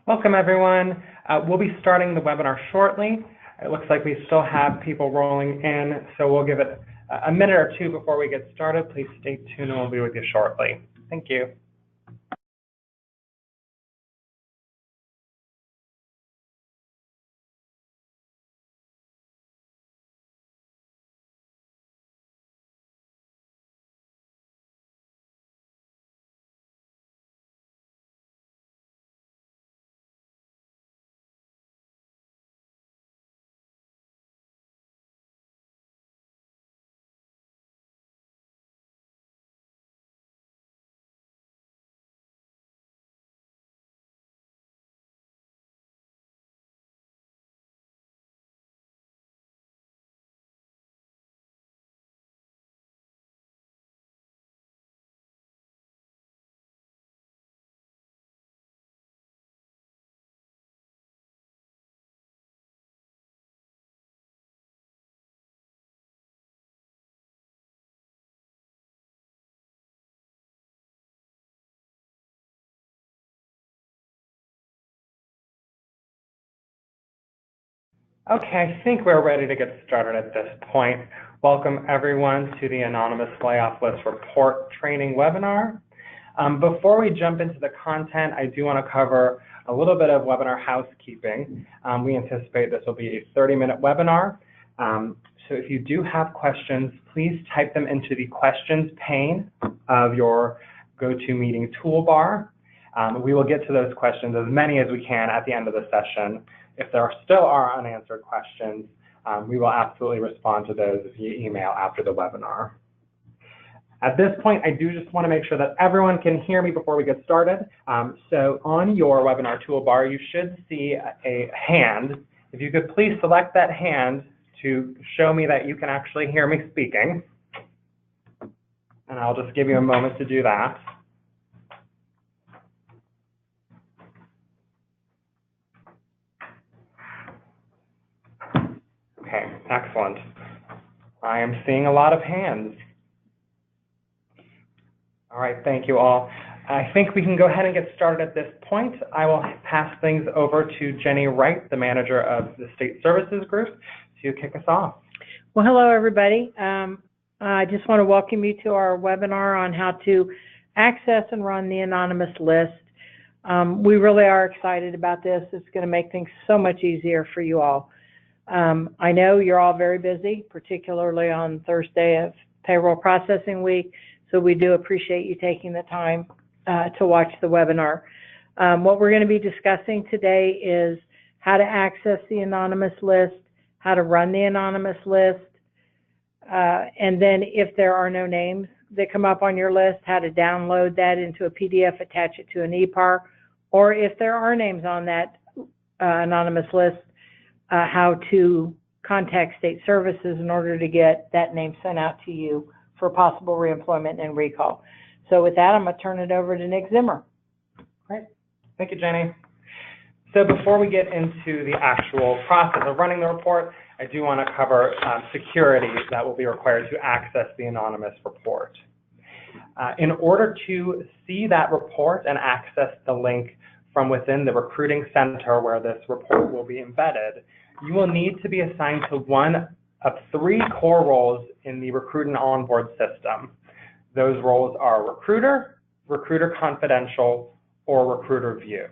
Welcome, everyone. We'll be starting the webinar shortly. It looks like we still have people rolling in, so we'll give it a minute or two before we get started. Please stay tuned and we'll be with you shortly. Thank you. Okay, I think we're ready to get started at this point. Welcome everyone to the Anonymous Layoff List Report Training webinar. Before we jump into the content, I do want to cover a little bit of webinar housekeeping. We anticipate this will be a 30-minute webinar. So if you do have questions, please type them into the questions pane of your GoToMeeting toolbar. We will get to those questions, as many as we can, at the end of the session. If there still are unanswered questions, we will absolutely respond to those via email after the webinar. At this point, I do just want to make sure that everyone can hear me before we get started. So on your webinar toolbar, you should see a hand. If you could please select that hand to show me that you can actually hear me speaking. And I'll just give you a moment to do that. Okay, excellent. I am seeing a lot of hands. All right, thank you all. I think we can go ahead and get started at this point. I will pass things over to Jenny Wright, the manager of the State Services Group, to kick us off. Well, hello, everybody. I just want to welcome you to our webinar on how to access and run the anonymous list. We really are excited about this. It's going to make things so much easier for you all. I know you're all very busy, particularly on Thursday of payroll processing week, so we do appreciate you taking the time to watch the webinar. What we're going to be discussing today is how to access the anonymous list, how to run the anonymous list, and then if there are no names that come up on your list, how to download that into a PDF, attach it to an EPAR, or if there are names on that anonymous list, how to contact State Services in order to get that name sent out to you for possible reemployment and recall. So with that, I'm going to turn it over to Nick Zimmer. Great. Thank you, Jenny. So before we get into the actual process of running the report, I do want to cover security that will be required to access the anonymous report. In order to see that report and access the link from within the recruiting center where this report will be embedded, you will need to be assigned to one of 3 core roles in the Recruit and Onboard system. Those roles are Recruiter, Recruiter Confidential, or Recruiter View.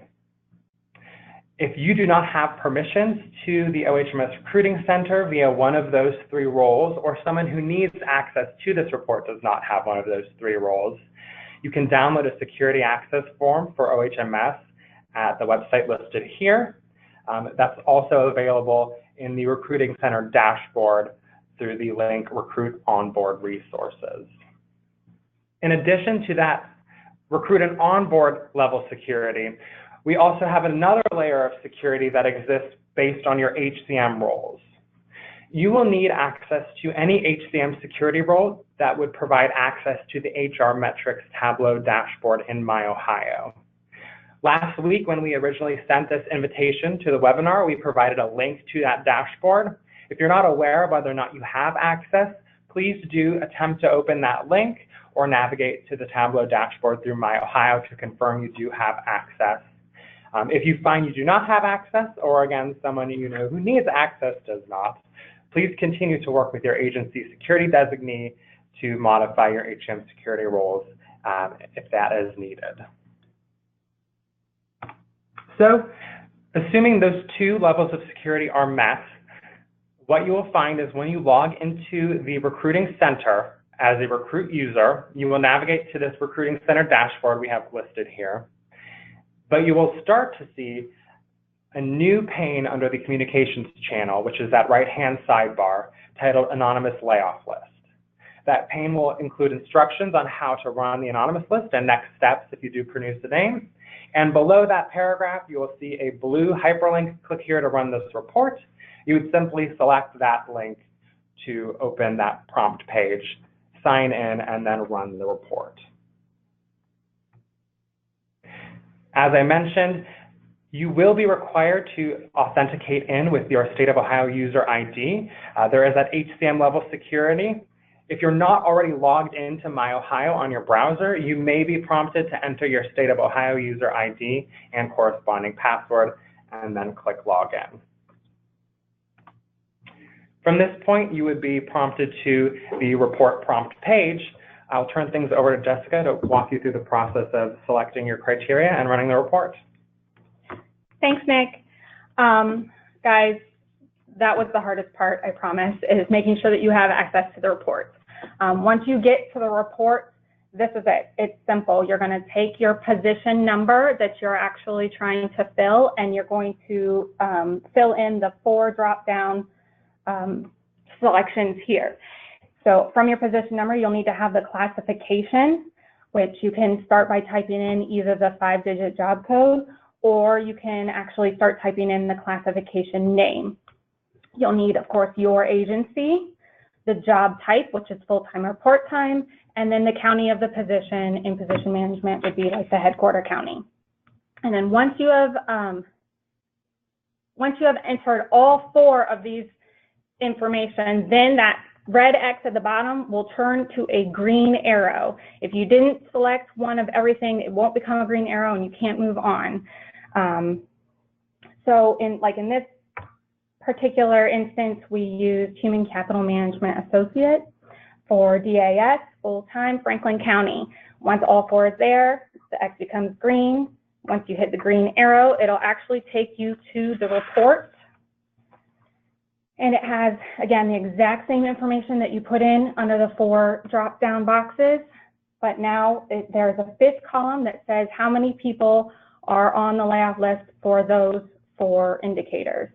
If you do not have permissions to the OHMS Recruiting Center via one of those 3 roles, or someone who needs access to this report does not have one of those 3 roles, you can download a security access form for OHMS at the website listed here. That's also available in the Recruiting Center dashboard through the link Recruit Onboard Resources. In addition to that Recruit and Onboard level security, we also have another layer of security that exists based on your HCM roles. You will need access to any HCM security role that would provide access to the HR Metrics Tableau dashboard in MyOhio. Last week, when we originally sent this invitation to the webinar, we provided a link to that dashboard. If you're not aware of whether or not you have access, please do attempt to open that link or navigate to the Tableau dashboard through MyOhio to confirm you do have access. If you find you do not have access, or again, someone you know who needs access does not, please continue to work with your agency security designee to modify your HCM security roles if that is needed. So, assuming those two levels of security are met, what you will find is when you log into the Recruiting Center as a Recruit user, you will navigate to this Recruiting Center dashboard we have listed here. But you will start to see a new pane under the Communications channel, which is that right-hand sidebar titled Anonymous Layoff List. That pane will include instructions on how to run the anonymous list and next steps if you do produce a name. And below that paragraph, you will see a blue hyperlink, click here to run this report. You would simply select that link to open that prompt page, sign in, and then run the report. As I mentioned, you will be required to authenticate in with your State of Ohio user ID. There is that HCM level security. If you're not already logged into MyOhio on your browser, you may be prompted to enter your State of Ohio user ID and corresponding password, and then click Login. From this point, you would be prompted to the report prompt page. I'll turn things over to Jessica to walk you through the process of selecting your criteria and running the report. Thanks, Nick. Guys, that was the hardest part, I promise, is making sure that you have access to the report. Once you get to the report, this is it. It's simple. You're going to take your position number that you're actually trying to fill, and you're going to fill in the 4 drop-down selections here. So from your position number, you'll need to have the classification, which you can start by typing in either the 5-digit job code, or you can actually start typing in the classification name. You'll need, of course, your agency, the job type, which is full-time or part-time, and then the county of the position. In position management would be like the headquarter county. And then once you have entered all 4 of these information, then that red X at the bottom will turn to a green arrow. If you didn't select one of everything, it won't become a green arrow and you can't move on. So in this particular instance, we used Human Capital Management Associate for DAS, full-time, Franklin County. Once all 4 is there, the X becomes green. Once you hit the green arrow, it'll actually take you to the report. And it has, again, the exact same information that you put in under the 4 drop-down boxes, but now there's a 5th column that says how many people are on the layoff list for those 4 indicators.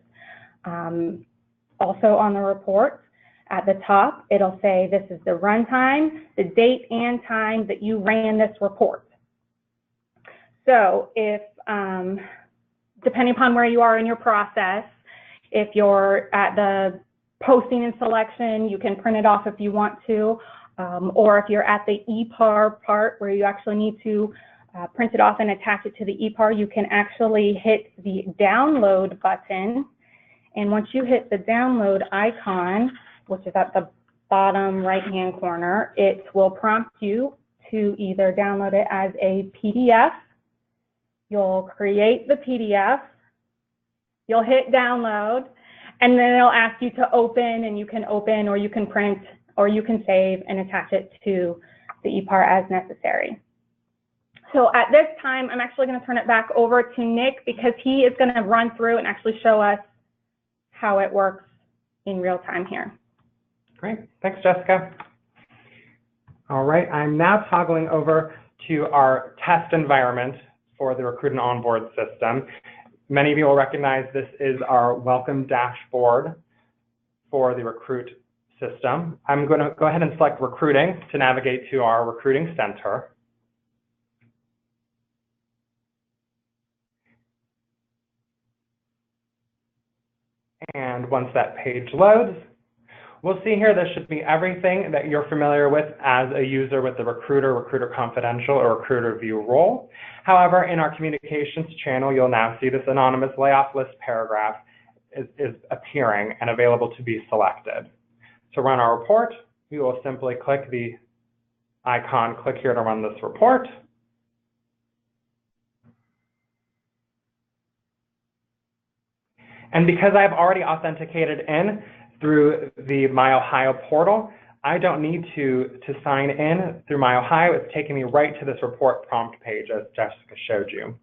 Also on the report, at the top, it'll say this is the run time, the date and time that you ran this report. So if, depending upon where you are in your process, if you're at the posting and selection, you can print it off if you want to, or if you're at the EPAR part where you actually need to print it off and attach it to the EPAR, you can actually hit the download button. And once you hit the download icon, which is at the bottom right-hand corner, it will prompt you to either download it as a PDF. You'll create the PDF. You'll hit download, and then it'll ask you to open, and you can open, or you can print, or you can save and attach it to the EPAR as necessary. So at this time, I'm actually going to turn it back over to Nick because he is going to run through and actually show us how it works in real time here. Great. Thanks, Jessica. All right. I'm now toggling over to our test environment for the Recruit and Onboard system. Many of you will recognize this is our welcome dashboard for the Recruit system. I'm going to go ahead and select Recruiting to navigate to our Recruiting Center. And once that page loads, we'll see here there should be everything that you're familiar with as a user with the Recruiter, Recruiter Confidential, or Recruiter View role. However, in our communications channel, you'll now see this anonymous layoff list paragraph is appearing and available to be selected. To run our report, we will simply click the icon, click here to run this report. And because I've already authenticated in through the MyOhio portal, I don't need to sign in through MyOhio. It's taking me right to this report prompt page as Jessica showed you.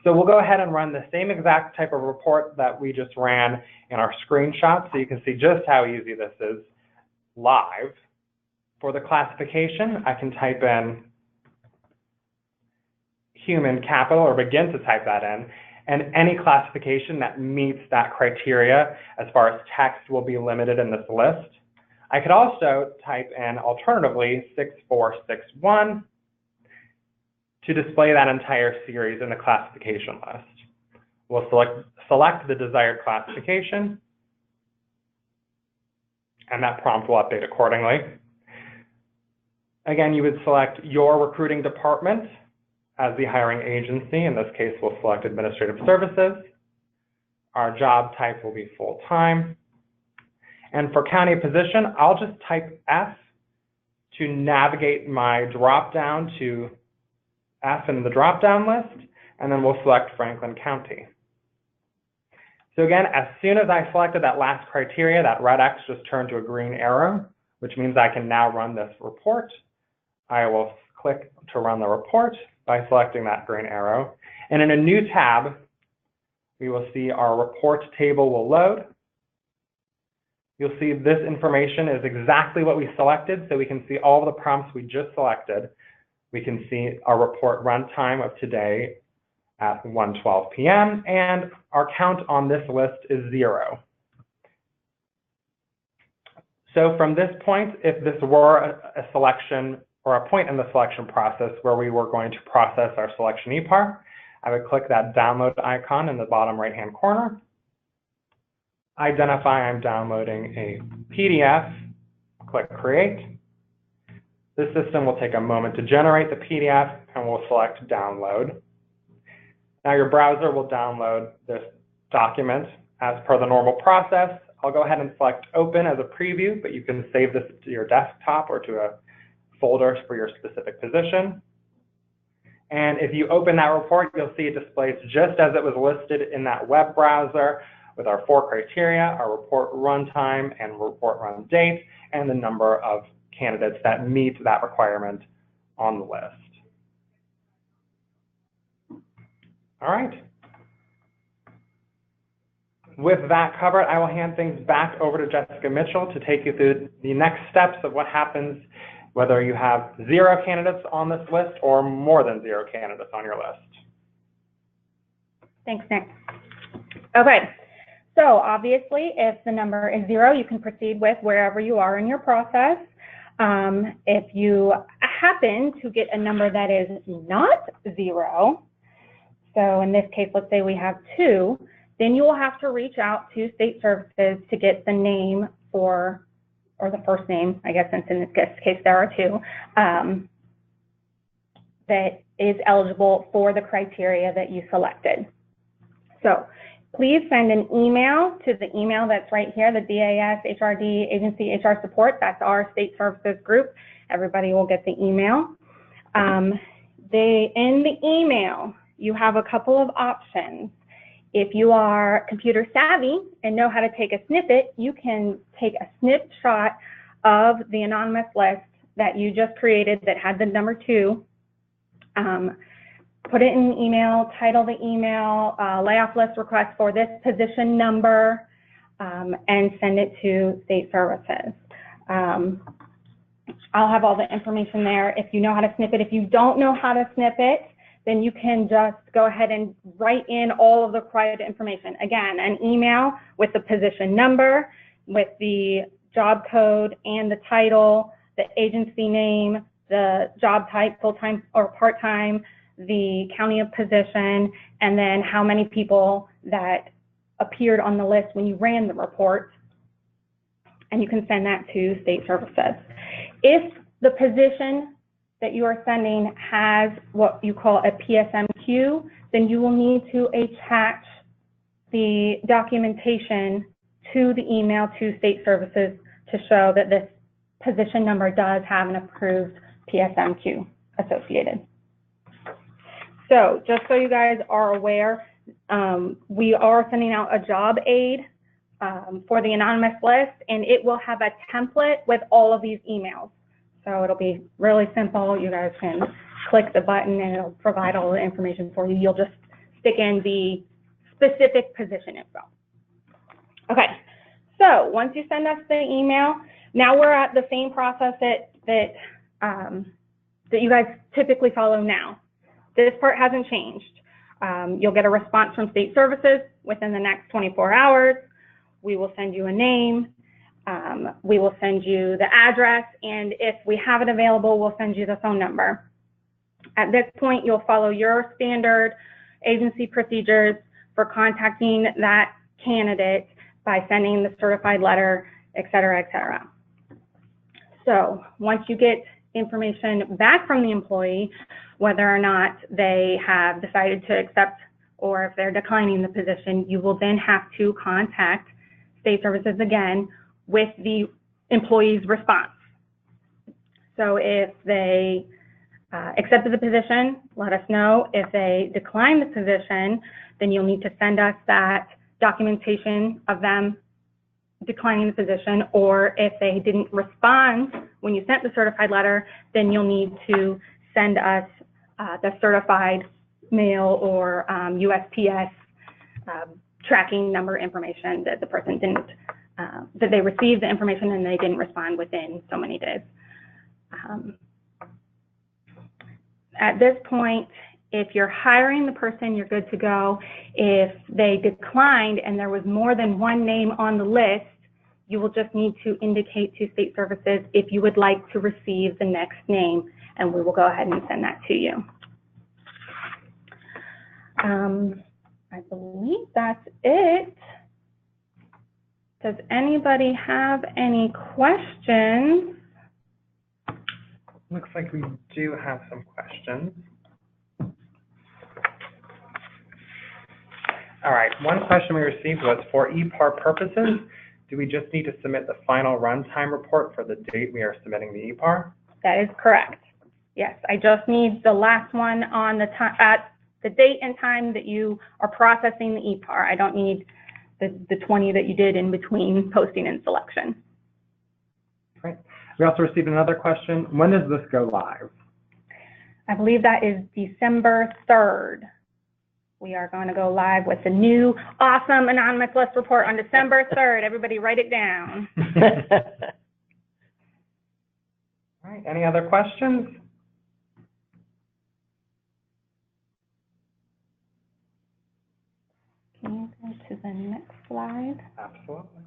So we'll go ahead and run the same exact type of report that we just ran in our screenshot so you can see just how easy this is live. For the classification, I can type in human capital or begin to type that in, and any classification that meets that criteria as far as text will be limited in this list. I could also type in alternatively 6461 to display that entire series in the classification list. We'll select the desired classification, and that prompt will update accordingly. Again, you would select your recruiting department as the hiring agency. In this case, we'll select administrative services. Our job type will be full-time. And for county position, I'll just type F to navigate my drop-down to F in the drop-down list, and then we'll select Franklin County. So again, as soon as I selected that last criteria, that red X just turned to a green arrow, which means I can now run this report. I will click to run the report by selecting that green arrow. And in a new tab, we will see our report table will load. You'll see this information is exactly what we selected, so we can see all of the prompts we just selected. We can see our report runtime of today at 1:12 p.m. and our count on this list is 0. So from this point, if this were a selection or a point in the selection process where we were going to process our selection EPAR, I would click that download icon in the bottom right-hand corner, identify I'm downloading a PDF, click create. The system will take a moment to generate the PDF and we'll select download. Now your browser will download this document as per the normal process. I'll go ahead and select open as a preview, but you can save this to your desktop or to a folder for your specific position. And if you open that report, you'll see it displays just as it was listed in that web browser with our 4 criteria, our report runtime and report run date, and the number of candidates that meet that requirement on the list. All right. With that covered, I will hand things back over to Jessica Mitchell to take you through the next steps of what happens whether you have 0 candidates on this list or more than 0 candidates on your list. Thanks, Nick. Okay, so obviously if the number is 0, you can proceed with wherever you are in your process. If you happen to get a number that is not 0, so in this case, let's say we have 2, then you will have to reach out to State Services to get the name for, or the first name, I guess, since in this case there are 2, that is eligible for the criteria that you selected. So please send an email to the email that's right here, the DAS HRD Agency HR Support. That's our State Services group. Everybody will get the email. In the email, you have a couple of options. If you are computer savvy and know how to take a snippet, you can take a snapshot of the anonymous list that you just created that had the number 2, put it in an email, title the email, layoff list request for this position number, and send it to State Services. I'll have all the information there if you know how to snip it. If you don't know how to snip it, then you can just go ahead and write in all of the required information. Again, an email with the position number, with the job code and the title, the agency name, the job type, full-time or part-time, the county of position, and then how many people that appeared on the list when you ran the report. And you can send that to State Services. If the position that you are sending has what you call a PSMQ, then you will need to attach the documentation to the email to State Services to show that this position number does have an approved PSMQ associated. So just so you guys are aware, We are sending out a job aid for the anonymous list, and it will have a template with all of these emails. So it'll be really simple. You guys can click the button and it'll provide all the information for you. You'll just stick in the specific position info. Okay, so once you send us the email, now we're at the same process that you guys typically follow now. This part hasn't changed. You'll get a response from State Services within the next 24 hours. We will send you a name. We will send you the address, and if we have it available, we'll send you the phone number. At this point, you'll follow your standard agency procedures for contacting that candidate by sending the certified letter, et cetera, et cetera. So once you get information back from the employee, whether or not they have decided to accept or if they're declining the position, you will then have to contact State Services again with the employee's response. So if they accepted the position, let us know. If they decline the position, then you'll need to send us that documentation of them declining the position, or if they didn't respond when you sent the certified letter, then you'll need to send us the certified mail or USPS tracking number information that the person didn't, that they received the information and they didn't respond within so many days. At this point, if you're hiring the person, you're good to go. If they declined and there was more than one name on the list, you will just need to indicate to State Services if you would like to receive the next name, and we will go ahead and send that to you. I believe that's it. Does anybody have any questions? Looks like we do have some questions. All right, one question we received was, for EPAR purposes, do we just need to submit the final runtime report for the date we are submitting the EPAR? That is correct. Yes, I just need the last one on the time, at the date and time that you are processing the EPAR. I don't need the 20 that you did in between posting and selection. Great. We also received another question. When does this go live? I believe that is December 3rd. We are going to go live with the new awesome anonymous list report on December 3rd. Everybody write it down. All right, any other questions? Can you go to the next slide? Absolutely.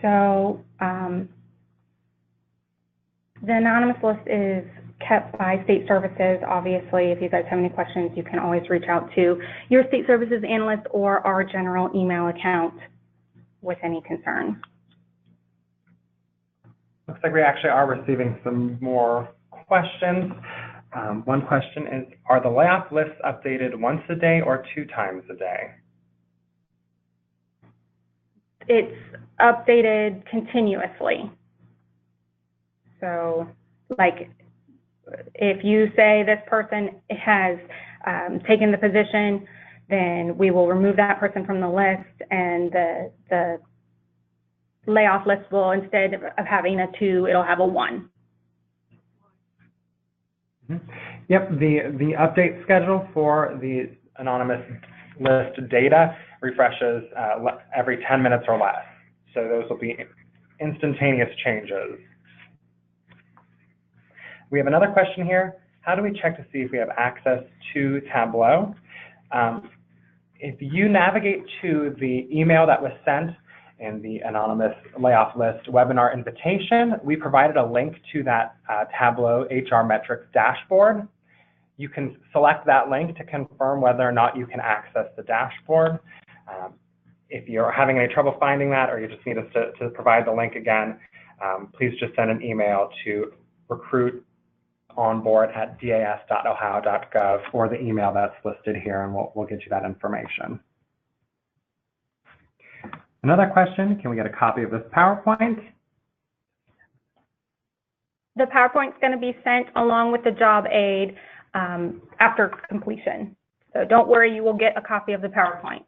So the anonymous list is kept by State Services. Obviously, if you guys have any questions, you can always reach out to your State Services analyst or our general email account with any concerns. Looks like we actually are receiving some more questions. One question is, are the layoff lists updated once a day or 2 times a day? It's updated continuously. So, like, if you say this person has taken the position, then we will remove that person from the list, and the layoff list will, instead of having a 2, it'll have a 1. Yep, the update schedule for the anonymous list data refreshes every 10 minutes or less. So those will be instantaneous changes. We have another question here. How do we check to see if we have access to Tableau? If you navigate to the email that was sent in the anonymous layoff list webinar invitation, we provided a link to that Tableau HR metrics dashboard. You can select that link to confirm whether or not you can access the dashboard. If you're having any trouble finding that, or you just need us to provide the link again, please just send an email to recruit@onboard@das.ohio.gov or the email that's listed here, and we'll get you that information. Another question, can we get a copy of this PowerPoint? The PowerPoint's going to be sent along with the job aid. after completion. So don't worry, you will get a copy of the PowerPoint.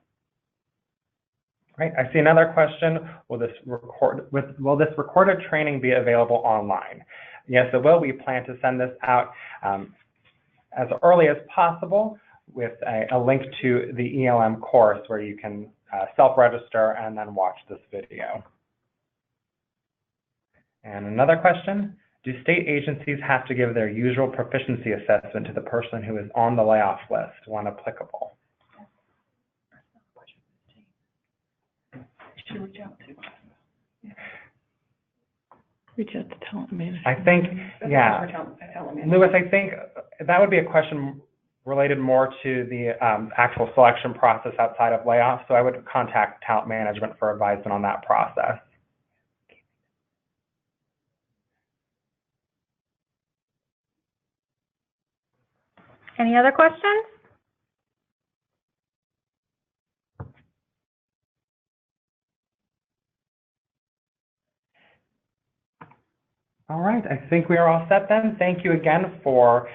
Right. I see another question. Will this recorded training be available online? Yes, it will. We plan to send this out as early as possible with a link to the ELM course where you can self-register and then watch this video. And another question, do state agencies have to give their usual proficiency assessment to the person who is on the layoff list when applicable? Should reach out to talent management. I think, yeah, Louis, I think that would be a question related more to the actual selection process outside of layoff. So I would contact talent management for advisement on that process. Any other questions? All right, I think we are all set then. Thank you again for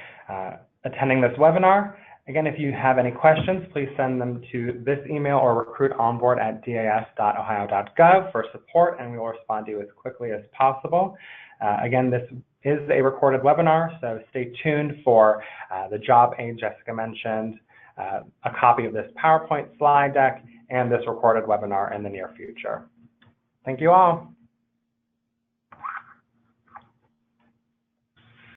attending this webinar. Again, if you have any questions, please send them to this email or recruitonboard@das.ohio.gov for support, and we will respond to you as quickly as possible. Again, this is a recorded webinar, so stay tuned for the job aid Jessica mentioned, a copy of this PowerPoint slide deck, and this recorded webinar in the near future. Thank you all.